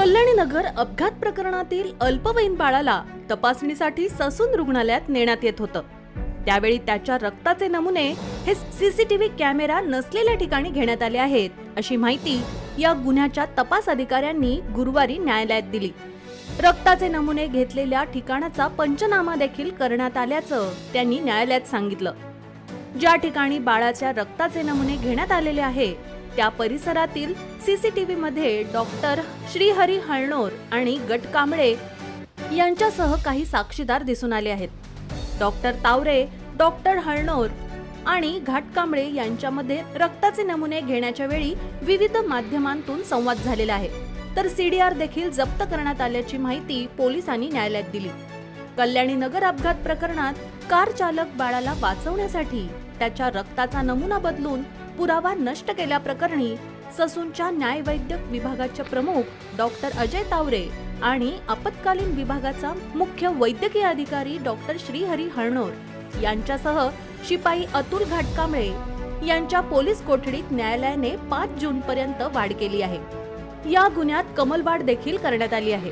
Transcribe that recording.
कल्याणी नगर अपघात प्रकरणातील अल्पवयीन बाळाला तपासणीसाठी ससून रुग्णालयात नेण्यात येत होतं। त्यावेळी त्याच्या रक्ताचे नमुने हे सीसीटीव्ही कॅमेरा नसलेल्या ठिकाणी घेण्यात आले आहेत, अशी माहिती या गुन्ह्याच्या तपास अधिकाऱ्यांनी गुरुवारी न्यायालयात दिली। रक्ताचे नमुने घेतलेल्या ठिकाणाचा पंचनामा देखील करण्यात आल्याचं त्यांनी न्यायालयात सांगितलं। ज्या ठिकाणी बाळाच्या रक्ताचे नमुने घेण्यात आलेले आहे त्या परिसरातील सीसीटीव्ही मध्ये डॉक्टर श्रीहरी हळणोर आणि गट कांबळे यांच्यासह काही साक्षीदार दिसून आले आहेत। डॉक्टर तावरे, डॉक्टर हळणोर आणि घाटकांबळे यांच्यामध्ये रक्ताचे नमुने घेण्याच्या वेळी विविध माध्यमांतून संवाद झालेला आहे, तर सीडीआर देखील जप्त करण्यात आल्याची माहिती पोलिसांनी न्यायालयात दिली। कल्याणी नगर अपघात प्रकरणात कार चालक बाळाला वाचवण्यासाठी त्याच्या रक्ताचा नमुना बदलून पुरावा नष्ट केल्याप्रकरणी ससूनच्या न्यायवैद्यक विभागाचे प्रमुख डॉक्टर अजय तावरे आणि आपत्कालीन विभागाचा मुख्य वैद्यकीय अधिकारी डॉक्टर श्रीहरी हळणोर यांच्यासह शिपाई अतुल घाटकांबळे यांच्या पोलीस कोठडीत न्यायालयाने 5 जून पर्यंत वाढ केली आहे। या गुन्ह्यात कमलवाढ देखील करण्यात आली आहे।